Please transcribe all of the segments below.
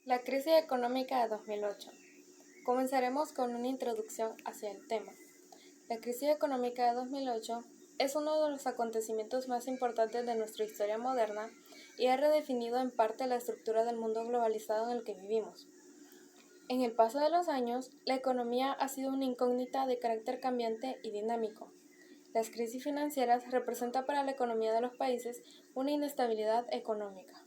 La crisis económica de 2008. Comenzaremos con una introducción hacia el tema. La crisis económica de 2008 es uno de los acontecimientos más importantes de nuestra historia moderna y ha redefinido en parte la estructura del mundo globalizado en el que vivimos. En el paso de los años, la economía ha sido una incógnita de carácter cambiante y dinámico. Las crisis financieras representan para la economía de los países una inestabilidad económica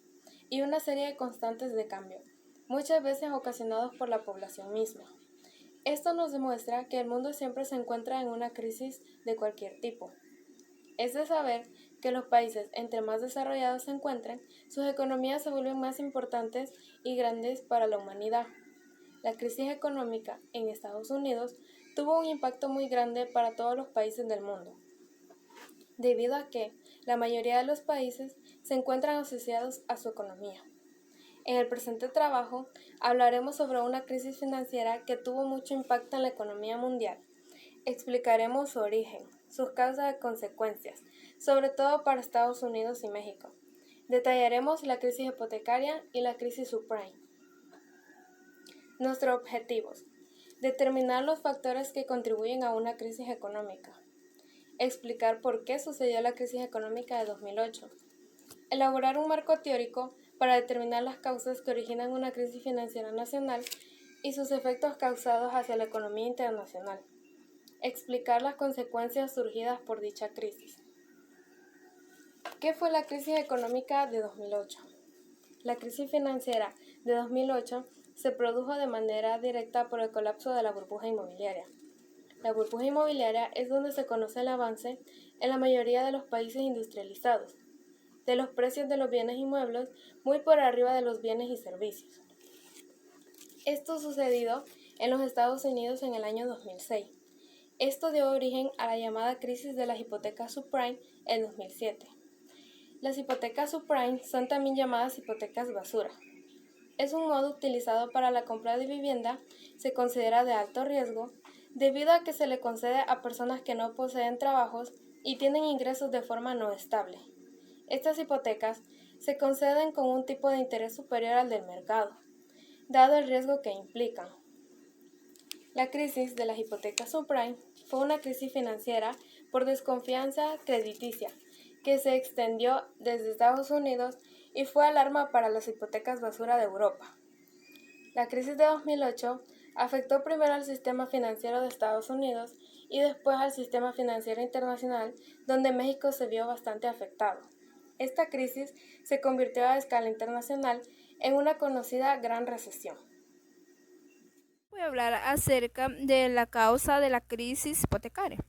y una serie de constantes de cambio, muchas veces ocasionados por la población misma. Esto nos demuestra que el mundo siempre se encuentra en una crisis de cualquier tipo. Es de saber que los países entre más desarrollados se encuentren, sus economías se vuelven más importantes y grandes para la humanidad. La crisis económica en Estados Unidos tuvo un impacto muy grande para todos los países del mundo, debido a que la mayoría de los países se encuentran asociados a su economía. En el presente trabajo hablaremos sobre una crisis financiera que tuvo mucho impacto en la economía mundial. Explicaremos su origen, sus causas y consecuencias, sobre todo para Estados Unidos y México. Detallaremos la crisis hipotecaria y la crisis subprime. Nuestros objetivos: determinar los factores que contribuyen a una crisis económica, explicar por qué sucedió la crisis económica de 2008, elaborar un marco teórico para determinar las causas que originan una crisis financiera nacional y sus efectos causados hacia la economía internacional, explicar las consecuencias surgidas por dicha crisis. ¿Qué fue la crisis económica de 2008? La crisis financiera de 2008 se produjo de manera directa por el colapso de la burbuja inmobiliaria. La burbuja inmobiliaria es donde se conoce el avance en la mayoría de los países industrializados de los precios de los bienes inmuebles muy por arriba de los bienes y servicios. Esto sucedió en los Estados Unidos en el año 2006. Esto dio origen a la llamada crisis de las hipotecas subprime en 2007. Las hipotecas subprime son también llamadas hipotecas basura. Es un modo utilizado para la compra de vivienda, se considera de alto riesgo, debido a que se le concede a personas que no poseen trabajos y tienen ingresos de forma no estable. Estas hipotecas se conceden con un tipo de interés superior al del mercado, dado el riesgo que implican. La crisis de las hipotecas subprime fue una crisis financiera por desconfianza crediticia que se extendió desde Estados Unidos y fue alarma para las hipotecas basura de Europa. La crisis de 2008 afectó primero al sistema financiero de Estados Unidos y después al sistema financiero internacional, donde México se vio bastante afectado. Esta crisis se convirtió a escala internacional en una conocida Gran Recesión. Voy a hablar acerca de la causa de la crisis hipotecaria.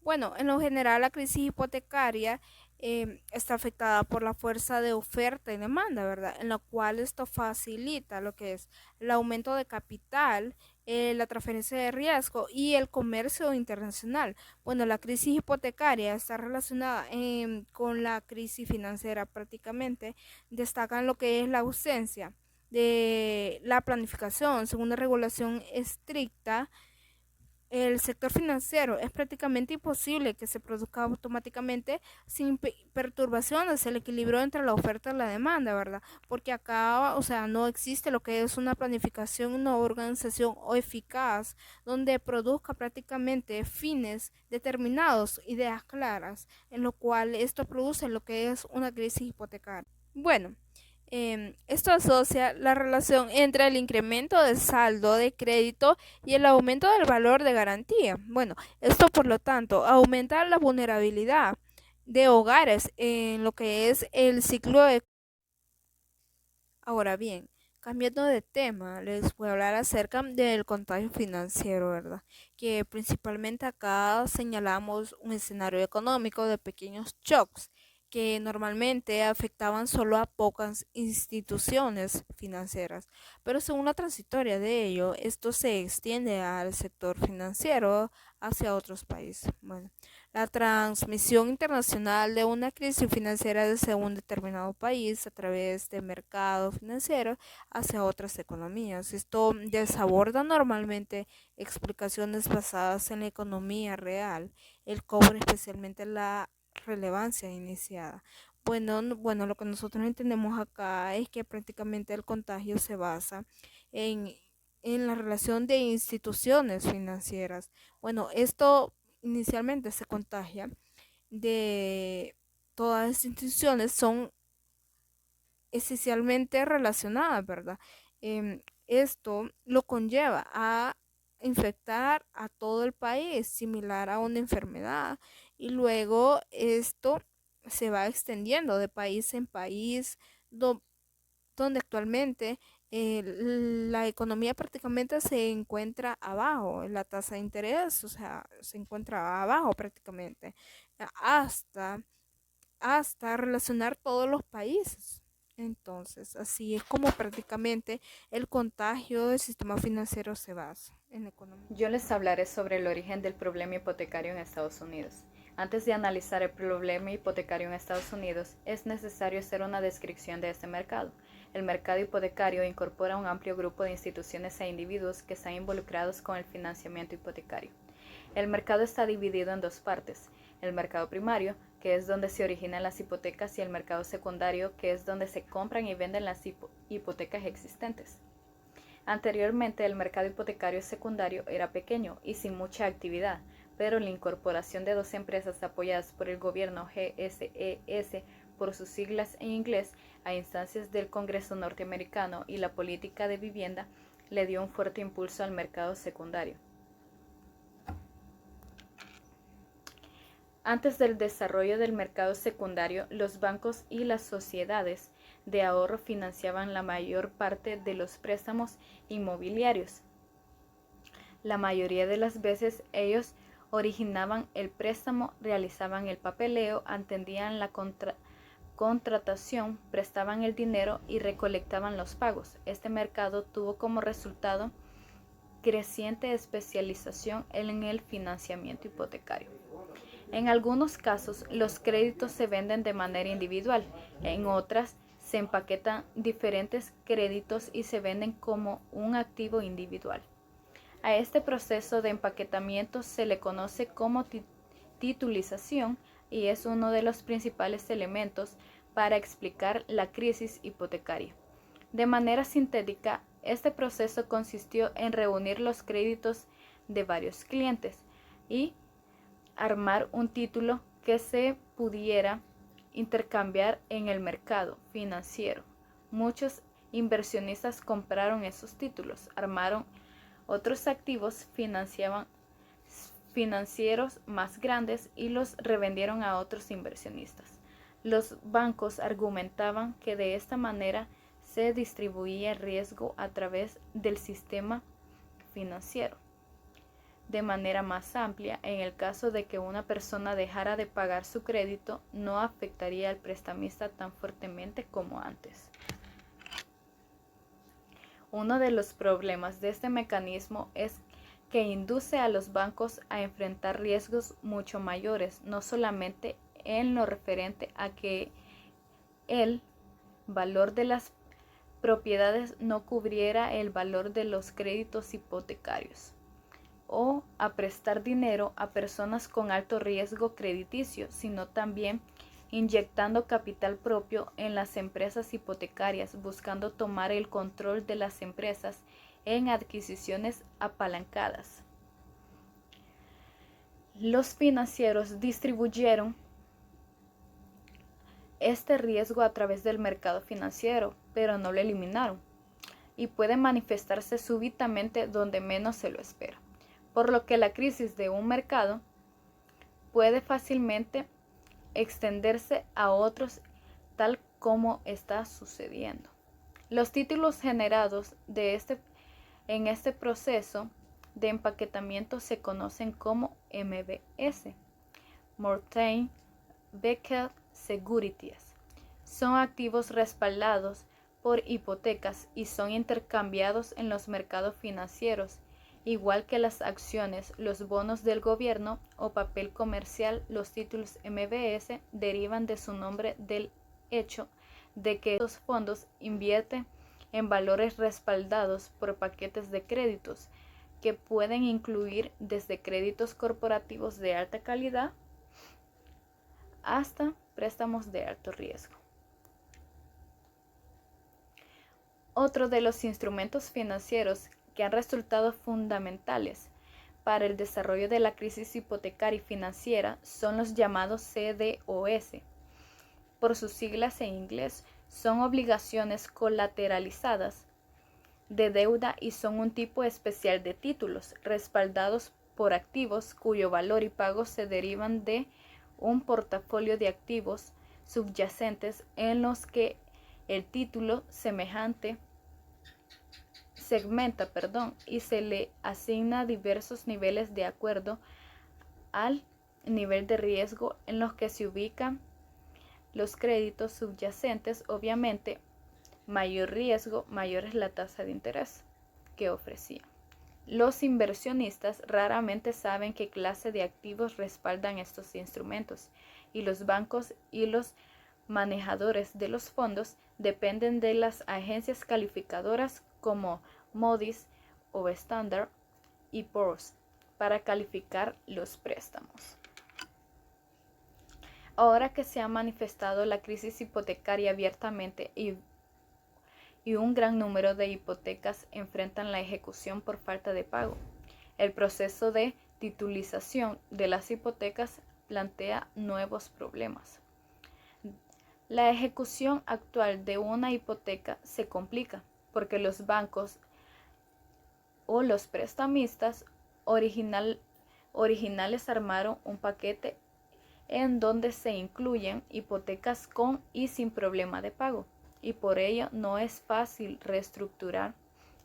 Bueno, en lo general la crisis hipotecaria está afectada por la fuerza de oferta y demanda, ¿verdad? En lo cual esto facilita lo que es el aumento de capital, la transferencia de riesgo y el comercio internacional. Bueno, la crisis hipotecaria está relacionada con la crisis financiera prácticamente. Destacan lo que es la ausencia de la planificación según una regulación estricta. El sector financiero es prácticamente imposible que se produzca automáticamente sin perturbaciones el equilibrio entre la oferta y la demanda, ¿verdad? Porque acá, o sea, no existe lo que es una planificación, una organización o eficaz donde produzca prácticamente fines determinados, ideas claras, en lo cual esto produce lo que es una crisis hipotecaria. Bueno, esto asocia la relación entre el incremento del saldo de crédito y el aumento del valor de garantía. Bueno, esto por lo tanto aumenta la vulnerabilidad de hogares en lo que es el ciclo de... Ahora bien, cambiando de tema, les voy a hablar acerca del contagio financiero, ¿verdad? Que principalmente acá señalamos un escenario económico de pequeños shocks que normalmente afectaban solo a pocas instituciones financieras, pero según la transitoria de ello, esto se extiende al sector financiero hacia otros países. Bueno, la transmisión internacional de una crisis financiera desde un determinado país a través de mercado financiero hacia otras economías. Esto desaborda normalmente explicaciones basadas en la economía real, el cobre especialmente la relevancia iniciada. Bueno, lo que nosotros entendemos acá es que prácticamente el contagio se basa en, en la relación de instituciones financieras. Bueno, esto inicialmente se contagia de todas las instituciones, son esencialmente relacionadas, ¿verdad? Esto lo conlleva a infectar a todo el país, similar a una enfermedad, y luego esto se va extendiendo de país en país, do- donde actualmente la economía prácticamente se encuentra abajo, la tasa de interés, o sea, se encuentra abajo prácticamente, hasta relacionar todos los países. Entonces, así es como prácticamente el contagio del sistema financiero se basa en la economía. Yo les hablaré sobre el origen del problema hipotecario en Estados Unidos. Antes de analizar el problema hipotecario en Estados Unidos, es necesario hacer una descripción de este mercado. El mercado hipotecario incorpora un amplio grupo de instituciones e individuos que están involucrados con el financiamiento hipotecario. El mercado está dividido en dos partes: el mercado primario, que es donde se originan las hipotecas, y el mercado secundario, que es donde se compran y venden las hipotecas existentes. Anteriormente, el mercado hipotecario secundario era pequeño y sin mucha actividad, pero la incorporación de dos empresas apoyadas por el gobierno GSES, por sus siglas en inglés, a instancias del Congreso norteamericano, y la política de vivienda le dio un fuerte impulso al mercado secundario. Antes del desarrollo del mercado secundario, los bancos y las sociedades de ahorro financiaban la mayor parte de los préstamos inmobiliarios. La mayoría de las veces ellos originaban el préstamo, realizaban el papeleo, atendían la contratación, prestaban el dinero y recolectaban los pagos. Este mercado tuvo como resultado creciente especialización en el financiamiento hipotecario. En algunos casos, los créditos se venden de manera individual, en otras se empaquetan diferentes créditos y se venden como un activo individual. A este proceso de empaquetamiento se le conoce como titulización, y es uno de los principales elementos para explicar la crisis hipotecaria. De manera sintética, este proceso consistió en reunir los créditos de varios clientes y armar un título que se pudiera intercambiar en el mercado financiero. Muchos inversionistas compraron esos títulos, armaron otros activos financieros más grandes y los revendieron a otros inversionistas. Los bancos argumentaban que de esta manera se distribuía el riesgo a través del sistema financiero de manera más amplia. En el caso de que una persona dejara de pagar su crédito, no afectaría al prestamista tan fuertemente como antes. Uno de los problemas de este mecanismo es que induce a los bancos a enfrentar riesgos mucho mayores, no solamente en lo referente a que el valor de las propiedades no cubriera el valor de los créditos hipotecarios, o a prestar dinero a personas con alto riesgo crediticio, sino también inyectando capital propio en las empresas hipotecarias, buscando tomar el control de las empresas en adquisiciones apalancadas. Los financieros distribuyeron este riesgo a través del mercado financiero, pero no lo eliminaron, y puede manifestarse súbitamente donde menos se lo espera, por lo que la crisis de un mercado puede fácilmente extenderse a otros, tal como está sucediendo. Los títulos generados en este proceso de empaquetamiento se conocen como MBS, Mortgage Backed Securities. Son activos respaldados por hipotecas y son intercambiados en los mercados financieros, igual que las acciones, los bonos del gobierno o papel comercial. Los títulos MBS derivan de su nombre del hecho de que estos fondos invierten en valores respaldados por paquetes de créditos que pueden incluir desde créditos corporativos de alta calidad hasta préstamos de alto riesgo. Otro de los instrumentos financieros que han resultado fundamentales para el desarrollo de la crisis hipotecaria y financiera son los llamados CDOS. Por sus siglas en inglés, son obligaciones colateralizadas de deuda y son un tipo especial de títulos respaldados por activos cuyo valor y pago se derivan de un portafolio de activos subyacentes en los que el título segmenta y se le asigna diversos niveles de acuerdo al nivel de riesgo en los que se ubican los créditos subyacentes. Obviamente, mayor riesgo, mayor es la tasa de interés que ofrecían. Los inversionistas raramente saben qué clase de activos respaldan estos instrumentos, y los bancos y los manejadores de los fondos dependen de las agencias calificadoras como Moody's o Standard & Poor's para calificar los préstamos. Ahora que se ha manifestado la crisis hipotecaria abiertamente y un gran número de hipotecas enfrentan la ejecución por falta de pago, el proceso de titulización de las hipotecas plantea nuevos problemas. La ejecución actual de una hipoteca se complica porque los bancos o los prestamistas originales armaron un paquete en donde se incluyen hipotecas con y sin problema de pago, y por ello no es fácil reestructurar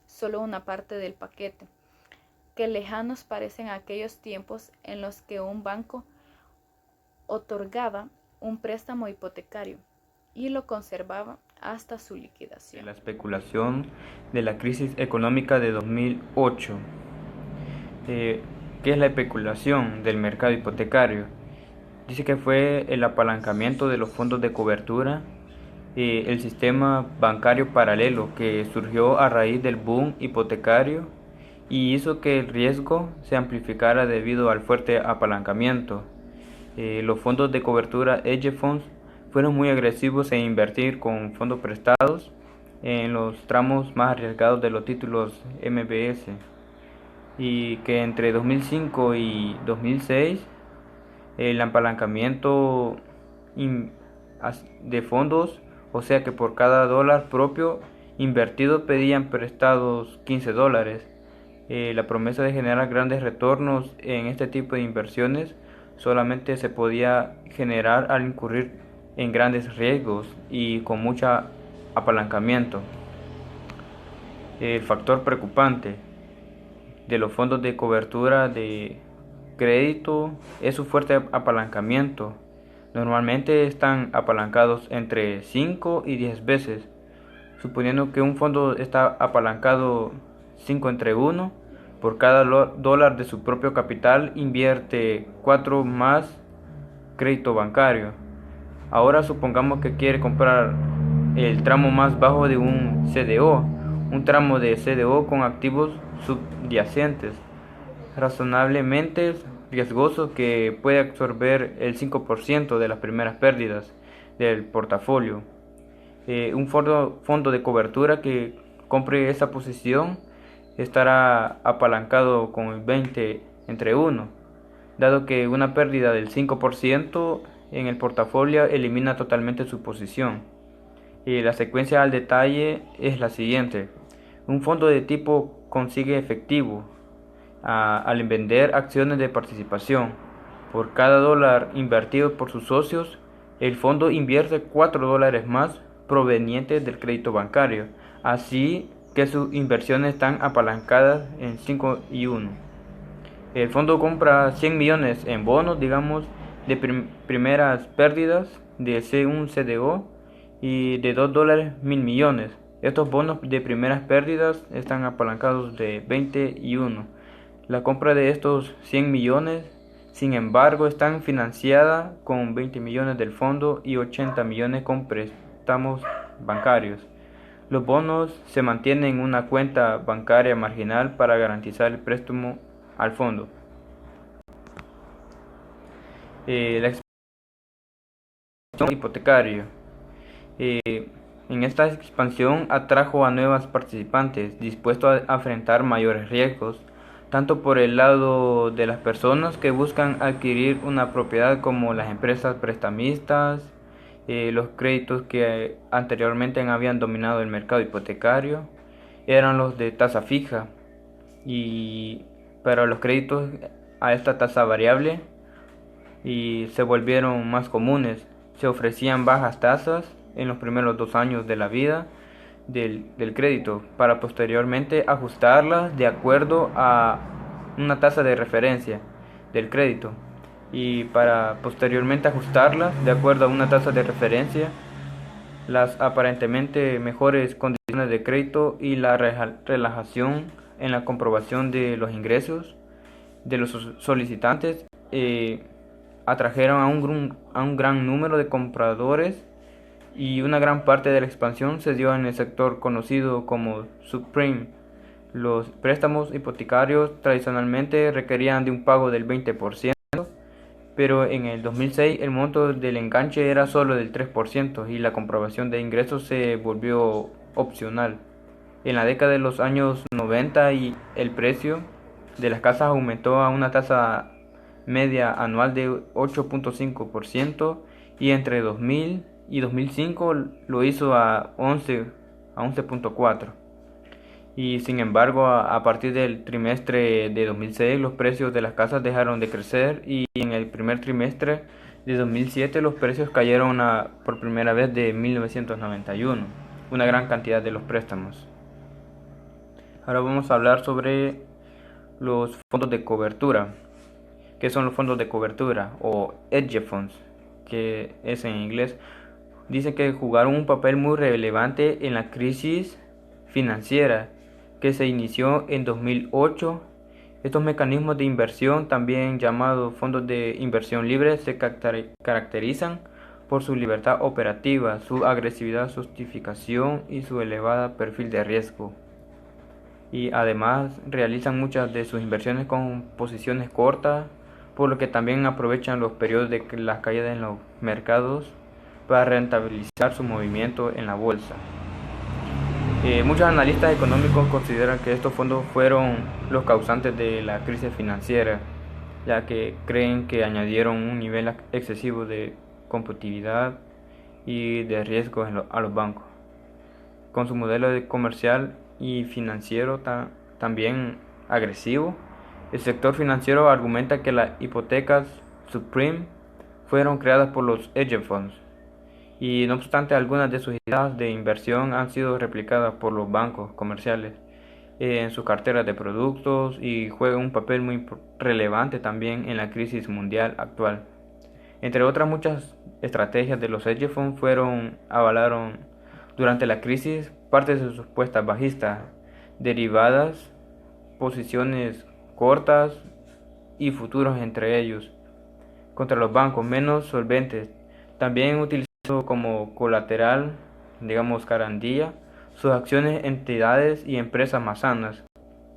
solo una parte del paquete. Que lejanos parecen aquellos tiempos en los que un banco otorgaba un préstamo hipotecario y lo conservaba hasta su liquidación. La especulación de la crisis económica de 2008. ¿Qué es la especulación del mercado hipotecario? Dice que fue el apalancamiento de los fondos de cobertura, el sistema bancario paralelo que surgió a raíz del boom hipotecario y hizo que el riesgo se amplificara debido al fuerte apalancamiento. Los fondos de cobertura hedge funds fueron muy agresivos en invertir con fondos prestados en los tramos más arriesgados de los títulos MBS, y que entre 2005 y 2006 el apalancamiento de fondos, o sea que por cada dólar propio invertido pedían prestados $15. La promesa de generar grandes retornos en este tipo de inversiones solamente se podía generar al incurrir en grandes riesgos y con mucho apalancamiento. El factor preocupante de los fondos de cobertura de crédito es su fuerte apalancamiento. Normalmente están apalancados entre 5 y 10 veces. Suponiendo que un fondo está apalancado 5:1, por cada dólar de su propio capital invierte 4 más crédito bancario. Ahora supongamos que quiere comprar el tramo más bajo de un CDO, un tramo de CDO con activos subyacentes, razonablemente riesgoso, que puede absorber el 5% de las primeras pérdidas del portafolio. Un fondo de cobertura que compre esa posición estará apalancado con el 20:1, dado que una pérdida del 5% en el portafolio elimina totalmente su posición. La secuencia al detalle es la siguiente. Un fondo de tipo consigue efectivo al vender acciones de participación. Por cada dólar invertido por sus socios, el fondo invierte $4 más provenientes del crédito bancario, así que sus inversiones están apalancadas en 5:1. El fondo compra 100 millones en bonos, digamos, de primeras pérdidas de un CDO y de $2 1.000 millones. Estos bonos de primeras pérdidas están apalancados de 20:1. La compra de estos 100 millones, sin embargo, están financiadas con 20 millones del fondo y 80 millones con préstamos bancarios. Los bonos se mantienen en una cuenta bancaria marginal para garantizar el préstamo al fondo. La hipotecario. En esta expansión atrajo a nuevos participantes dispuestos a enfrentar mayores riesgos, tanto por el lado de las personas que buscan adquirir una propiedad como las empresas prestamistas, los créditos que anteriormente habían dominado el mercado hipotecario eran los de tasa fija, y para los créditos a esta tasa variable y se volvieron más comunes. Se ofrecían bajas tasas en los primeros 2 años de la vida del crédito para posteriormente ajustarlas de acuerdo a una tasa de referencia del crédito, y para posteriormente ajustarlas de acuerdo a una tasa de referencia las aparentemente mejores condiciones de crédito y la relajación en la comprobación de los ingresos de los solicitantes atrajeron a un gran número de compradores, y una gran parte de la expansión se dio en el sector conocido como subprime. Los préstamos hipotecarios tradicionalmente requerían de un pago del 20%, pero en el 2006 el monto del enganche era solo del 3% y la comprobación de ingresos se volvió opcional. En la década de los años 90 el precio de las casas aumentó a una tasa media anual de 8.5%, y entre 2000 y 2005 lo hizo a 11.4%. Y sin embargo, a partir del trimestre de 2006 los precios de las casas dejaron de crecer, y en el primer trimestre de 2007 los precios cayeron por primera vez de 1991, una gran cantidad de los préstamos. Ahora vamos a hablar sobre los fondos de cobertura. ¿Qué son los fondos de cobertura o hedge funds, que es en inglés? Dice que jugaron un papel muy relevante en la crisis financiera que se inició en 2008. Estos mecanismos de inversión, también llamados fondos de inversión libre, se caracterizan por su libertad operativa, su agresividad, sofisticación y su elevado perfil de riesgo. Y además realizan muchas de sus inversiones con posiciones cortas, por lo que también aprovechan los periodos de las caídas en los mercados para rentabilizar su movimiento en la bolsa. Muchos analistas económicos consideran que estos fondos fueron los causantes de la crisis financiera, ya que creen que añadieron un nivel excesivo de competitividad y de riesgo a los bancos. Con su modelo comercial y financiero también agresivo, el sector financiero argumenta que las hipotecas subprime fueron creadas por los hedge funds, y no obstante algunas de sus ideas de inversión han sido replicadas por los bancos comerciales en sus carteras de productos, y juegan un papel muy relevante también en la crisis mundial actual. Entre otras muchas estrategias de los hedge funds avalaron durante la crisis parte de sus supuestas bajistas, derivadas, posiciones cortas y futuros entre ellos, contra los bancos menos solventes. También utilizó como colateral, digamos garantía, sus acciones, entidades y empresas más sanas.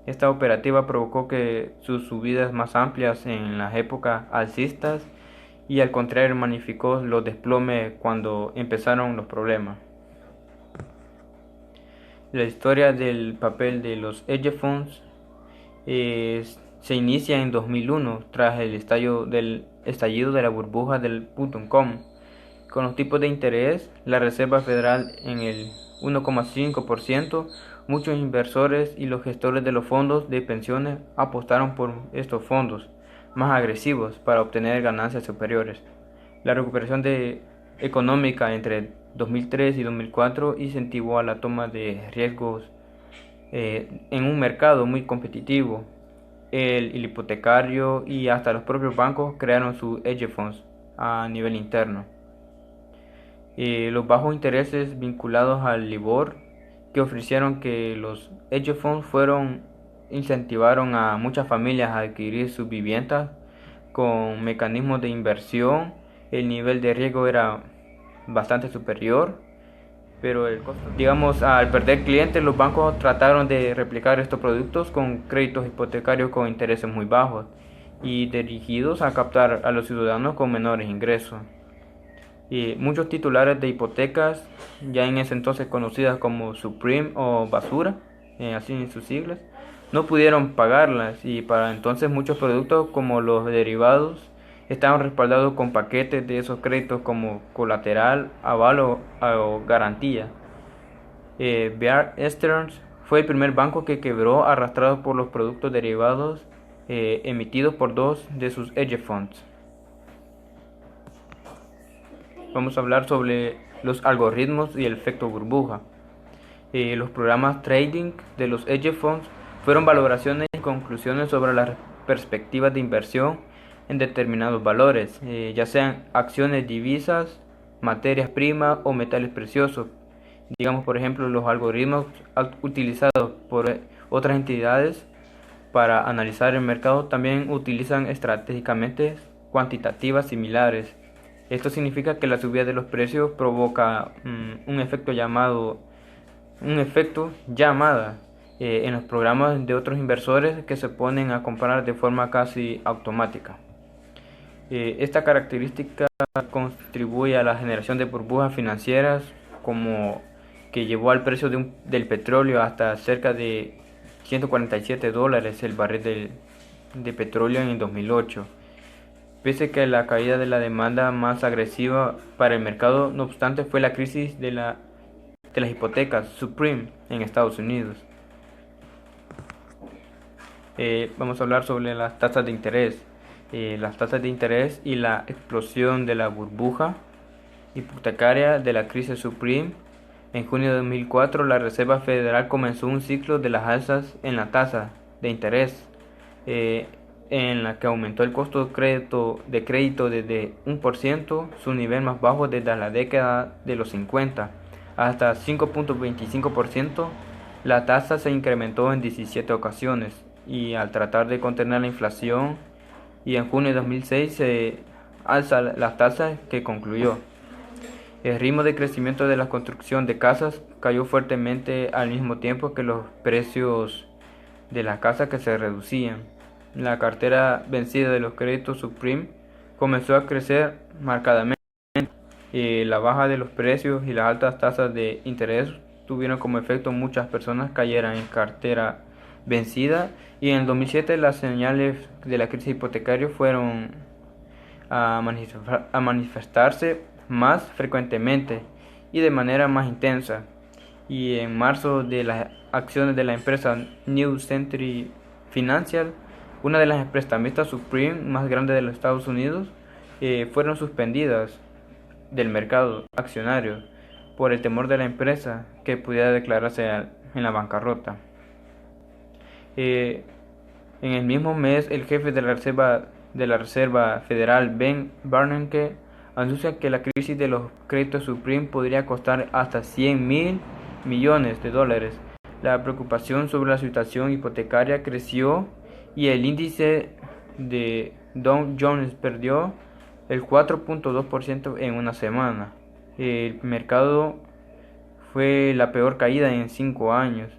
Esta operativa provocó que sus subidas más amplias en las épocas alcistas, y al contrario magnificó los desplomes cuando empezaron los problemas. La historia del papel de los hedge funds se inicia en 2001 tras el estallido de la burbuja del .com. Con los tipos de interés, la Reserva Federal en el 1,5%, muchos inversores y los gestores de los fondos de pensiones apostaron por estos fondos más agresivos para obtener ganancias superiores. La recuperación económica entre 2003 y 2004 incentivó a la toma de riesgos en un mercado muy competitivo. El hipotecario y hasta los propios bancos crearon sus hedge funds a nivel interno. Los bajos intereses vinculados al LIBOR que ofrecieron que los hedge funds incentivaron a muchas familias a adquirir sus viviendas con mecanismos de inversión. El nivel de riesgo era bastante superior, pero el costo, al perder clientes, los bancos trataron de replicar estos productos con créditos hipotecarios con intereses muy bajos y dirigidos a captar a los ciudadanos con menores ingresos. Y muchos titulares de hipotecas, ya en ese entonces conocidas como Subprime o Basura, así en sus siglas, no pudieron pagarlas, y para entonces muchos productos como los derivados estaban respaldados con paquetes de esos créditos como colateral, aval o garantía. Bear Stearns fue el primer banco que quebró arrastrado por los productos derivados emitidos por dos de sus hedge funds. Vamos a hablar sobre los algoritmos y el efecto burbuja. Los programas trading de los hedge funds fueron valoraciones y conclusiones sobre las perspectivas de inversión en determinados valores, ya sean acciones, divisas, materias primas o metales preciosos. Digamos, por ejemplo, los algoritmos utilizados por otras entidades para analizar el mercado también utilizan estratégicamente cuantitativas similares. Esto significa que la subida de los precios provoca un efecto llamada en los programas de otros inversores que se ponen a comprar de forma casi automática. Esta característica contribuye a la generación de burbujas financieras, como que llevó al precio del petróleo hasta cerca de $147 el barril de petróleo en el 2008. Pese a que la caída de la demanda más agresiva para el mercado, no obstante, fue la crisis de las hipotecas subprime en Estados Unidos. Vamos a hablar sobre las tasas de interés. Las tasas de interés y la explosión de la burbuja hipotecaria de la crisis subprime. En junio de 2004, la Reserva Federal comenzó un ciclo de las alzas en la tasa de interés, en la que aumentó el costo de crédito desde 1%, su nivel más bajo desde la década de los 50, hasta 5.25%. La tasa se incrementó en 17 ocasiones, y al tratar de contener la inflación, y en junio de 2006 se alza la tasa, que concluyó. El ritmo de crecimiento de la construcción de casas cayó fuertemente al mismo tiempo que los precios de las casas que se reducían. La cartera vencida de los créditos subprime comenzó a crecer marcadamente. La baja de los precios y las altas tasas de interés tuvieron como efecto muchas personas cayeran en cartera vencida, y en el 2007 las señales de la crisis hipotecaria fueron a manifestarse más frecuentemente y de manera más intensa. Y en marzo, de las acciones de la empresa New Century Financial, una de las prestamistas subprime más grandes de los Estados Unidos, fueron suspendidas del mercado accionario por el temor de la empresa que pudiera declararse en la bancarrota. En el mismo mes, el jefe de la Reserva Federal, Ben Bernanke, anuncia que la crisis de los créditos subprime podría costar hasta $100.000 millones. La preocupación sobre la situación hipotecaria creció, y el índice de Dow Jones perdió el 4.2% en una semana. El mercado fue la peor caída en 5 años.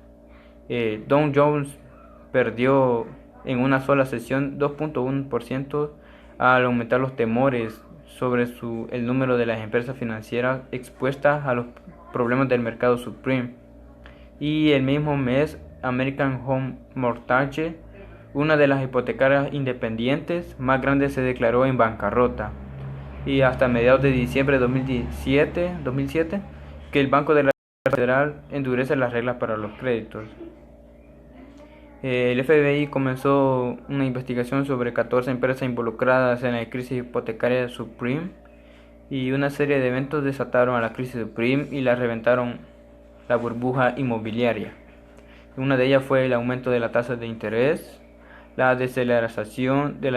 Dow Jones perdió en una sola sesión 2.1% al aumentar los temores sobre el número de las empresas financieras expuestas a los problemas del mercado subprime. Y el mismo mes, American Home Mortgage, una de las hipotecarias independientes más grandes, se declaró en bancarrota. Y hasta mediados de diciembre de 2007 que el Banco de la Reserva Federal endurece las reglas para los créditos. El FBI comenzó una investigación sobre 14 empresas involucradas en la crisis hipotecaria subprime, y una serie de eventos desataron a la crisis subprime y la reventaron la burbuja inmobiliaria. Una de ellas fue el aumento de la tasa de interés, la desaceleración de la